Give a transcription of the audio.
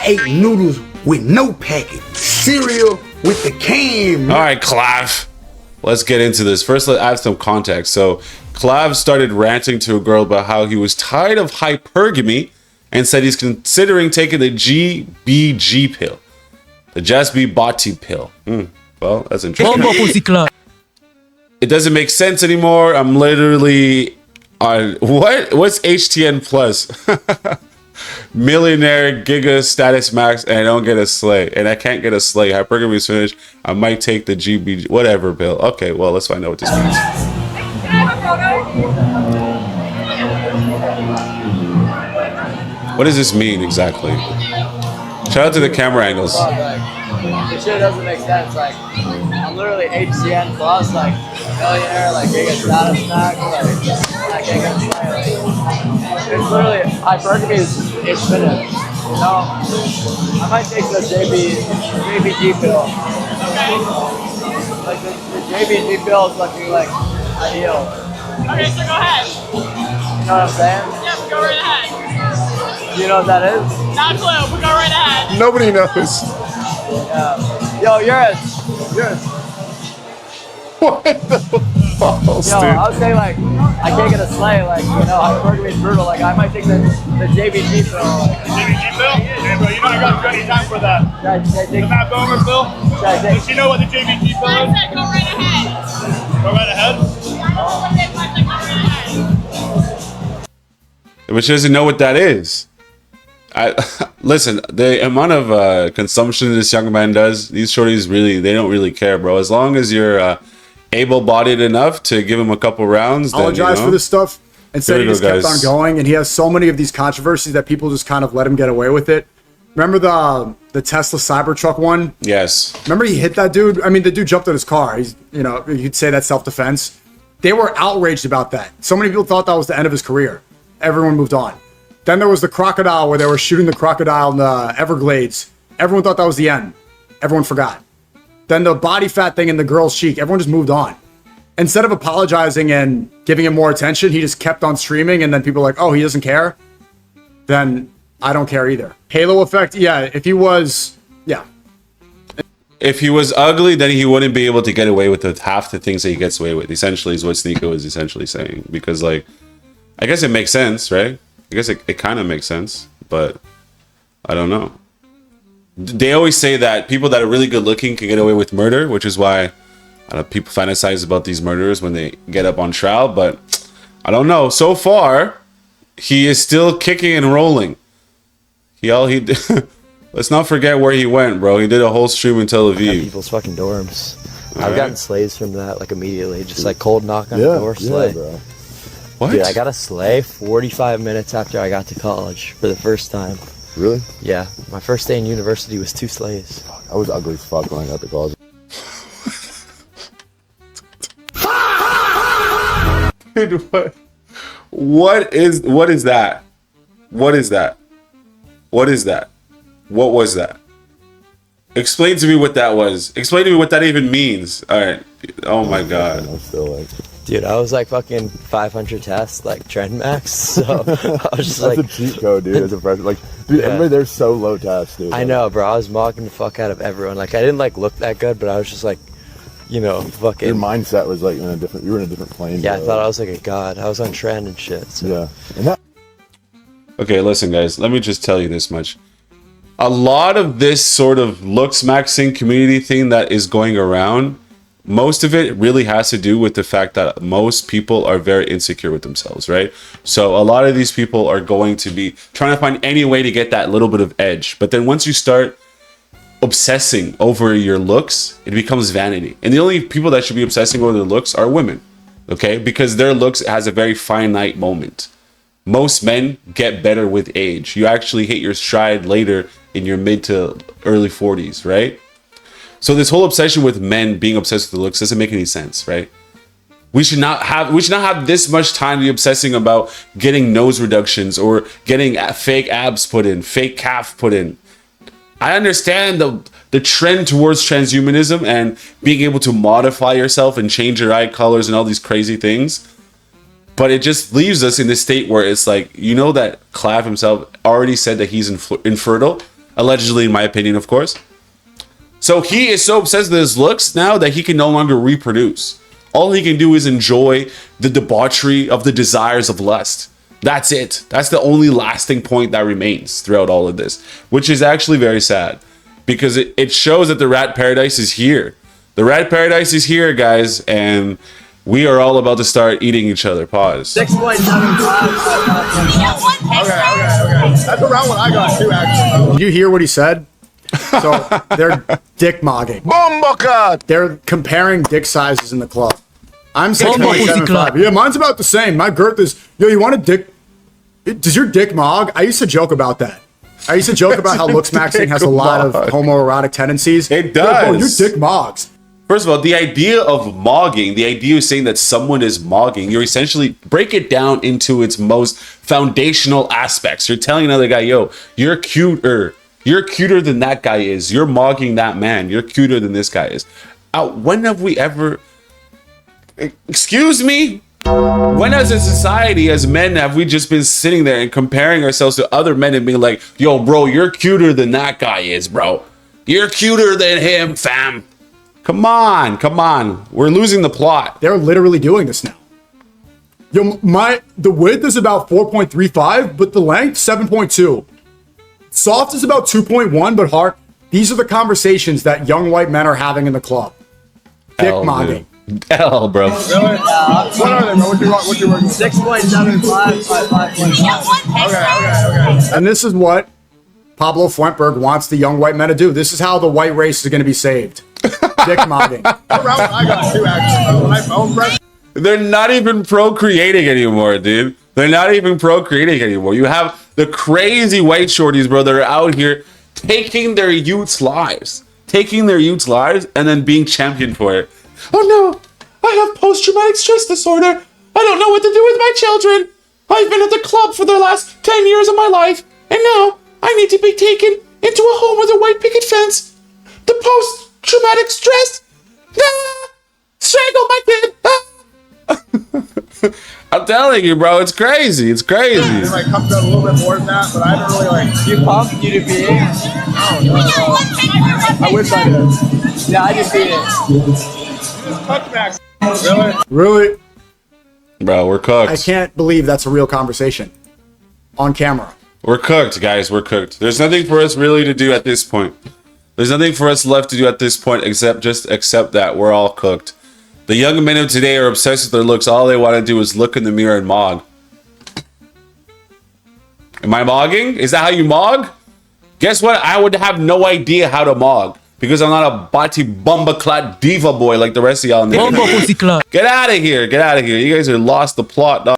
ate noodles with no packet, cereal with the can. All right, Clav. Let's get into this. First, let's add some context. So, Clav started ranting to a girl about how he was tired of hypergamy and said he's considering taking the GBG pill. The Just Be Body pill. Well, that's interesting. It doesn't make sense anymore. I'm literally on what's HTN plus? Millionaire Giga Status Max, and I don't get a slay, and I can't get a slay. Hypergamy is finished. I might take the GB whatever pill. Okay, well, let's find out what this means. What does this mean exactly? Shout out to the camera angles. This shit doesn't make sense. Like, I'm literally HCN plus, like, millionaire, like, Giga Status Max, like, I can't get a play. It's literally, hypergamy is finished. You know, I might take the JBG pill. Okay. Like, the JBG pill is looking like ideal. Okay, so go ahead. You know what I'm saying? Yeah, go right ahead. Do you know what that is? Not a clue, but go right ahead. Nobody knows. Yeah. Yo, yours. What the fuck, dude? I was saying, like, I can't get a sleigh, like, you know, hypergamy is brutal. Like, I might take the JBG pill. JBG pill? Yeah, bro, you know I got you any time for that. Should I take The Matt Bomer pill? Does she know what the JBG pill I is? said go right ahead. Go right ahead. I don't know what it is, I said go right ahead. But she doesn't know what that is. Listen, the amount of consumption this young man does, these shorties they don't really care, bro. As long as you're able-bodied enough to give him a couple rounds, then, Apologize for this stuff. Instead, he just kept guys. on going, and he has so many of these controversies that people just kind of let him get away with it. Remember the Tesla Cybertruck one? Yes. Remember he hit that dude? I mean, the dude jumped out his car. He's, you know, you'd say that's self-defense. They were outraged about that. So many people thought that was the end of his career. Everyone moved on. Then there was the crocodile where they were shooting the crocodile in the Everglades. Everyone thought that was the end. Everyone forgot. Then the body fat thing in the girl's cheek. Everyone just moved on. Instead of apologizing and giving him more attention, he just kept on streaming, and then people were like, oh, he doesn't care? Then I don't care either. Halo effect, yeah, if he was, yeah. If he was ugly, then he wouldn't be able to get away with half the things that he gets away with, essentially, is what Sneako is essentially saying. Because, like, I guess it makes sense, right? I guess it kind of makes sense, but I don't know. They always say that people that are really good looking can get away with murder, which is why people fantasize about these murderers when they get up on trial, but I don't know. So far, he is still kicking and rolling. He did. Let's not forget where he went, bro. He did a whole stream in Tel Aviv. People's fucking dorms. I've gotten slays from that, like, immediately. Just, like, cold knock on the door, slay. Bro. What? Dude, I got a sleigh 45 minutes after I got to college for the first time. Really? Yeah, my first day in university was 2 slays. I was ugly as fuck when I got to college. Dude, what is that? What is that? What is that? What was that? Explain to me what that was. Explain to me what that even means. All right. Oh my god. I'm still like, Dude, I was like fucking 500 tests, like Tren max. So I was just that's like, a cheat code, dude. As a freshman, like, dude, everybody there's so low test, dude. I know, bro. I was mocking the fuck out of everyone. Like, I didn't like look that good, but I was just like, you know, fucking. Your mindset was like you were in a different plane. Yeah, bro. I thought I was like a god. I was on Tren and shit. So. Yeah, and that. Okay, listen, guys. Let me just tell you this much. A lot of this sort of Looksmaxing community thing that is going around, most of it really has to do with the fact that most people are very insecure with themselves, right? So a lot of these people are going to be trying to find any way to get that little bit of edge. But then once you start obsessing over your looks, it becomes vanity. And the only people that should be obsessing over their looks are women, okay? Because their looks has a very finite moment. Most men get better with age. You actually hit your stride later in your mid to early 40s, right? So this whole obsession with men being obsessed with the looks doesn't make any sense, right? We should not have this much time to be obsessing about getting nose reductions or getting fake abs put in, fake calf put in. I understand the trend towards transhumanism and being able to modify yourself and change your eye colors and all these crazy things. But it just leaves us in this state where it's like, you know that Clav himself already said that he's infertile. Allegedly, in my opinion, of course. So he is so obsessed with his looks now that he can no longer reproduce. All he can do is enjoy the debauchery of the desires of lust. That's it. That's the only lasting point that remains throughout all of this, which is actually very sad because it shows that the rat paradise is here. The rat paradise is here, guys, and we are all about to start eating each other. Pause. 6.75. Okay. That's around what I got too, actually. Did you hear what he said? So they're dick mogging. They're comparing dick sizes in the club. I'm 6.75. Yeah, mine's about the same. My girth is, yo, you want a dick? Does your dick mog? I used to joke about that. I used to joke about how Looksmaxing has a lot of homoerotic tendencies. It does. Yo, bro, your dick mogs. First of all, the idea of mogging, the idea of saying that someone is mogging, you're essentially break it down into its most foundational aspects. You're telling another guy, yo, you're cuter. You're cuter than that guy is. You're mogging that man. You're cuter than this guy is. When have we ever... Excuse me? When as a society, as men, have we just been sitting there and comparing ourselves to other men and being like, yo, bro, you're cuter than that guy is, bro. You're cuter than him, fam. Come on. We're losing the plot. They're literally doing this now. Yo, the width is about 4.35, but the length 7.2. Soft is about 2.1, but hard. These are the conversations that young white men are having in the club. Dick mogging. Hell, bro. Really? What are they, bro? What you working? 6.75 by 5.5. Okay. And this is what Pablo Fuentberg wants the young white men to do. This is how the white race is going to be saved. Dick mogging. Around what I got too, actually. When I phone press. They're not even procreating anymore, dude. They're not even procreating anymore. You have the crazy white shorties, bro, that are out here taking their youth's lives. Taking their youth's lives and then being championed for it. Oh no, I have post-traumatic stress disorder. I don't know what to do with my children. I've been at the club for the last 10 years of my life, and now I need to be taken into a home with a white picket fence. The post-traumatic stress. Strangle my kid. I'm telling you, bro, it's crazy. It's crazy. It like comes out a little bit more than that, but I don't really like. You pump? You do beating? No. I wish I did. Yeah, I do beating. Touchbacks. Really? Really? Bro, we're cooked. I can't believe that's a real conversation on camera. We're cooked, guys. We're cooked. There's nothing for us really to do at this point. There's nothing for us left to do at this point except just accept that we're all cooked. The young men of today are obsessed with their looks. All they want to do is look in the mirror and mog. Am I mogging? Is that how you mog? Guess what? I would have no idea how to mog because I'm not a bati bumba clat diva boy like the rest of y'all. Get out of here. Get out of here. You guys are lost the plot, dog.